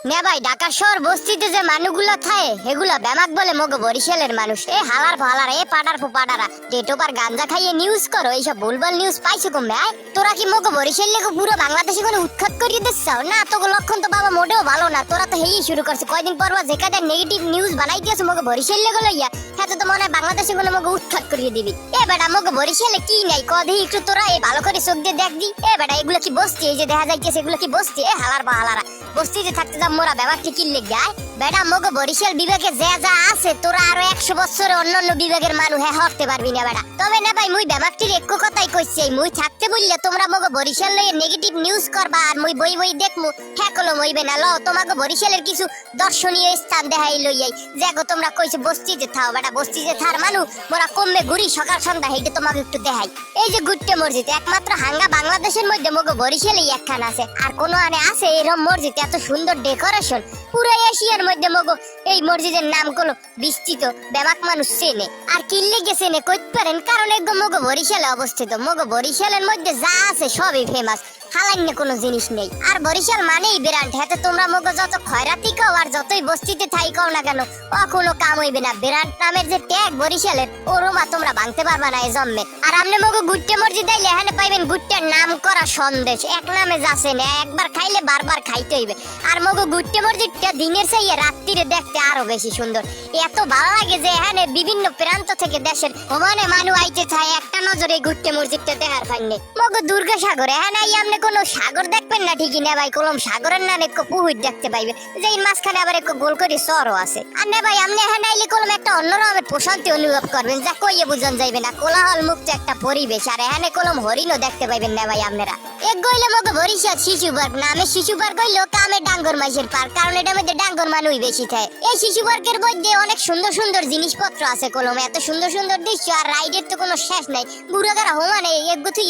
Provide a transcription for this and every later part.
নে ভাই ঢাকা শহর বস্তিতে যে মানুষগুলা থাকে এগুলা বেমাক বলে মগো বরিশালের মানুষ। এ হালার ফালার এ পাড়ার ফুপাড়ারা টেটোপার গাঞ্জা খাইয়ে নিউজ করো, এইসব ভুলভাল নিউজ পাইছো কমবে? তোরা কি মগো বরিশাল লেগে পুরো বাংলাদেশে কোনো উৎখাত করিয়ে দিচ্ছাও না? তোকে লক্ষণ তো বাবা মোটেও ভালো না, তোরা তো হেই শুরু করছে কয়দিন পর যে কাদা নেগেটিভ নিউজ বানাই দিয়েছে মগো বরিশাল লেগে লইয়া, হ্যাঁ তো মনে হয় বাংলাদেশে কোনো মগো উৎখাত করিয়ে দিবি। এ বেটা মগো বরিশালে কি নাই কদি একটু তোরা এই ভালো করে চোখ দিয়ে দেখ দি। এ বেটা এগুলো কি বসতি? এই যে দেখা যাইতেছে এগুলো কি বসতি? এ হালার বা হালারা বস্তিতে থাকতে যা মোরা ব্যাপার কি গায় বেটা মগো বরিশাল বিভাগে যে যা আছে তোরা আরো 100 বছরে অন্যান্য বিভাগের মানুষ হ্যাঁ হতে পারবি না বেটা। তবে না ভাই মুই ব্যাপারটির একটু কথাই কইছি, মুই থাকতে বললে তোমরা মগো বরিশাল লয়ে নেগেটিভ নিউজ করবা আর মুই বই বই দেখমু, হ্যাঁ কলম হইবে না। লও তোমাকে বরিশালের কিছু দর্শনীয় স্থান দেখাই লইয়াই দেখো তোমরা কইছো বস্তিতে থাও বেটা, বস্তিতে থার মানুষ মোরা কমবে ঘুরি সকাল সন্ধ্যা, এইটা তোমাকে একটু দেখাই। এই যে গুট্টে মসজিদ একমাত্র হাঙ্গা বাংলাদেশের মধ্যে মগো বরিশালেই একখান আছে, আর কোনো আনে আছে এরকম মসজিদ এত সুন্দর ডেকোরেশন পুরো এশিয়ার মধ্যে মগো এই মসজিদের নাম কোনো বিস্তৃত ব্যাপক মানুষ চেনে। আর কিল্লে গেছে নে কইতে পারেন কারণ একদম মগো বরিশালে অবস্থিত। মগো বরিশালের মধ্যে যা আছে সবই ফেমাস, হালান্য কোনো জিনিস নেই। আর বরিশাল মানেই ব্র্যান্ড, হাতে তোমরা মগো যত খয়রাতি কও আর যতই বস্তিতে থাই কও না কেন কোনো কাম হইবে না। ব্র্যান্ড নামের যে ট্যাগ বরিশালের ওরমা তোমরা ভাঙতে পারবা না এই জন্মে। আর আমনে মগো গুট্টে মসজিদ আইলে এখানে পাইবেন গুট্টের নাম করা সন্দেশ, এক নামে যাচ্ছে না, একবার খাইলে বারবার খাইতে হইবে। আর মগো গুট্টে মসজিদটা দিনের চাইয়ে রাত্রিরে দেখতে আরো বেশি সুন্দর, এত ভালো লাগে যে এখানে বিভিন্ন প্রান্ত থেকে দেশের ওমানে মানুষ আইতে চায় একটা নজরে গুট্টে মসজিদটা দেখার ফাইনে। মগো দুর্গা সাগর এখানে আই আমনে কোনো সাগর দেখবেন না ঠিকই না ভাই, কলম সাগরের না একটু পুহুর দেখতে পাইবে, যে মাঝখানে আবার একটু গোল করে চরও আছে। আর না ভাই আপনি এখানে আইলে কলম একটা অন্যরকমের প্রশান্তি অনুভব করবেন যা কইয়ে বুঝন যাইবে না। কোলাহল মুক্ত একটা পরিবেশ, আর এখানে কলম হরিণও দেখতে পাইবেন না ভাই আপনারা। এক গইলে মগো বরিশাল শিশু পার্ক, নামে শিশু পার্ক হইলো কামে ডাঙ্গর মাইশের পার্ক, কারণ এটার মধ্যে ডাঙ্গর মানুষ বেশি থাকে। এই শিশু পার্কের মধ্যে অনেক সুন্দর সুন্দর জিনিসপত্র আছে কলম, এত সুন্দর সুন্দর দৃশ্য আর রাইডের তো কোনো শেষ নাই। বুড়াগারা হোমানে একগুথু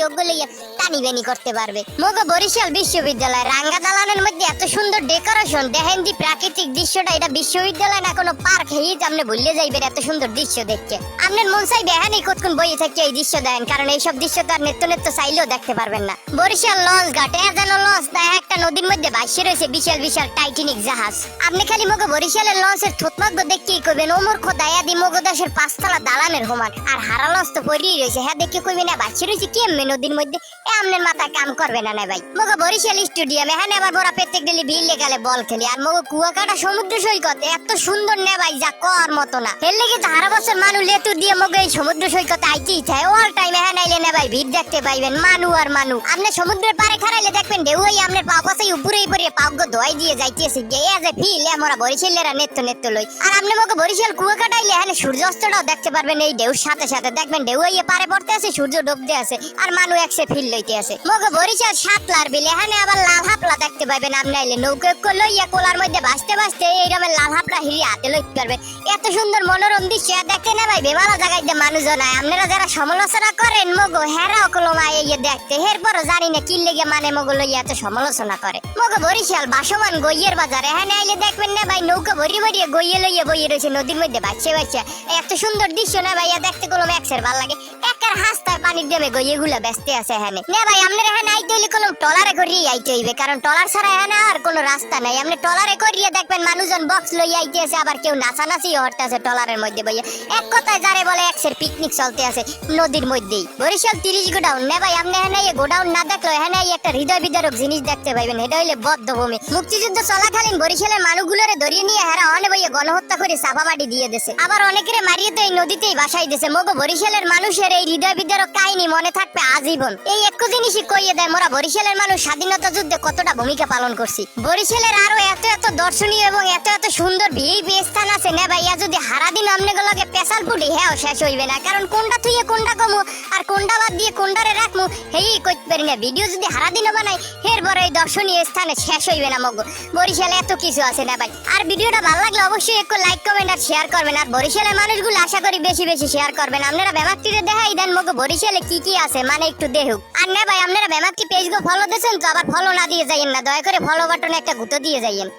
যোগ্য লইয়া টানি বেনি করতে পারবে। মগো বরিশাল বিশ্ববিদ্যালয় রাঙ্গা দালানের মধ্যে এত সুন্দর ডেকোরেশন দেখেন দি প্রাকৃতিক দৃশ্যটা, এটা বিশ্ববিদ্যালয় না কোনো পার্ক, হেই আপনি ভুলে যাইবেন এত সুন্দর দৃশ্য দেখতে। আপনার মন চাই দেখেন এই কতক্ষণ বইয়ে থাকতে এই দৃশ্য দেখেন, কারণ এইসব দৃশ্য তো আর নেত্য চাইলেও দেখতে পারবেন না। বরিশাল লঞ্চ ঘাট যেন লঞ্চ তা একটা নদীর মধ্যে ভাসে রয়েছে বিশাল বিশাল টাইটানিক জাহাজ। আপনি খালি মগো বরিশালের লঞ্চের থুতমাগ্য দেখতেই কইবেন ওমর খোদা এদি মগো দেশের 5 তলা দালানের সমান, আর হারা লঞ্চ তো পড়েই রয়েছে, হ্যাঁ দেখে কইবেন না ভাসে রয়েছে কেমনে নদীর মধ্যে, আপনার মাথা কাম করবে না না ভাই। মগো বরিশাল স্টেডিয়াম এখানে আবার বড় প্রত্যেক দিনই ভিড় লেগালে বল খেলি। আর মগো কুয়াকাটা সমুদ্র সৈকত এত সুন্দর না ভাই যা কর মতো না, এর লেগে হারা বছর মানুষ লেতুর দিয়ে মগো এই সমুদ্র সৈকতে আইতেই চায়, অল টাইম এখানে আইলে না ভাই ভিড় দেখতে পাইবেন মানু আর মানু। আপনি সমুদ্রের পারে খারাইলে দেখবেন ঢেউই আপনার পা পাশাই উপরেই পরে পাগো ধোয়াই দিয়ে যাইতেছে, গিয়ে যে ফিল আমরা বরিশালেরা নেত্য লই। আর আপনি মগো বরিশাল কুয়াকাটা আইলে এখানে সূর্যাস্তটাও দেখতে পারবেন এই ঢেউর সাথে সাথে, দেখবেন ঢেউই পারে পড়তে আছে সূর্য ডুবতে আছে আর মানু একসে ফিল লইতে আছে। মগো বরিশাল সাতলার বিল এখানে আবার লাল হাপলা দেখতে পাইবেন, আপনি আইলে নৌকা লইয়া কোলার মধ্যে ভাসতে ভাসতে এইরকম লাল হাপলা হিরি হাতে লইতে পারবেন। এত সুন্দর মনোরম দৃশ্য দেখতে না ভাই বেমালা জায়গায় যে মানুষজন আয়, আপনারা যারা সমালোচনা করেন মগো হেরাও কলম আয় দেখতে, এরপরও জানি না কি লেগে মানে মগো লইয়া এত সমালোচনা করে। মগো বরিশাল বাসমান গইয়ের বাজার এখানে আইলে দেখবেন না ভাই নৌকা ভরিয়ে গইয়ে লইয়া বইয়ে রয়েছে নদীর মধ্যে ভাসছে এত সুন্দর দৃশ্য না ভাই দেখতে কলম একসের ভাল লাগে। একার হাসতার পানির ডেমে গইয়ে গুলা ব্যস্ত আছে এখানে না ভাই। আপনার এখানে আইতে হইলে কলম টলারে করিয়ে আইতে হইবে, কারণ টলার ছাড়া এখানে আর কোনো রাস্তা নাই। আপনি টলারে করিয়ে দেখবেন মানুষজন বক্স লইয়া আইতে আছে, আবার কেউ নাচানাচি হরতে আছে টলারের মধ্যে বইয়া, এক কথায় যারে বলে একসের পিকনিক চলতে আছে নদীর মধ্যেই। বরিশাল 30 গোডাউন না ভাই, আপনি এখানে গোডাউন না দেখলো এখানে একটা হৃদয় বিদারক জিনিস দেখতে পাইবেন, এটা হইলে বদ্ধভূমি। মুক্তিযুদ্ধ চলাকালীন বরিশালের মানুষগুলোরে ধরিয়ে নিয়ে হেরা অনে বইয়ে গণহত্যা করে চাপাবাড়ি দিয়ে দিয়েছে, আবার অনেকের মারিয়ে তো এই নদীতেই বাসাই দিয়েছে। মগো বরিশালের মানুষের এই হৃদয় বিদারক কাহিনী মনে থাকবে আজীবন। এই একটু জিনিসই কইয়ে দেয় মোরা বরিশালের মানুষ স্বাধীনতা যুদ্ধে কতটা ভূমিকা পালন করছি। বরিশালের আরো এত দর্শনীয় এবং এত সুন্দর ভিআইপি স্থান আছে না ভাইয়া, যদি হারাদিন আমনেগুলোকে পেশাল পুটি হ্যাঁ শেষ হইবে না, কারণ কোনটা থুইয়ে কোনটা কমু আর কোনটা বাদ দিয়ে কোনটারে রাখমু হেই কইতে পারি না। ভিডিও যদি হারাদিনও বানাই এরপর এই দর্শনীয় স্থানে শেষ হইবে না। মগো বরিশালে এত কিছু আছে না ভাই। আর ভিডিওটা ভালো লাগলে অবশ্যই একটু লাইক কমেন্ট আর শেয়ার করবেন, আর বরিশালের মানুষগুলো আশা করি বেশি বেশি শেয়ার করবেন। আপনারা ব্যামাকটিরে দেখাই দেন মগো বরিশালে কি আছে মানে একটু দেখুক। আর না ভাই আপনারা ব্যামাকটি পেজগো ফলো দিয়েছেন তো আবার ফলো না দিয়ে যাইয়েন না, দয়া করে ফলো বাটনে একটা গুঁতো দিয়ে যাইয়েন।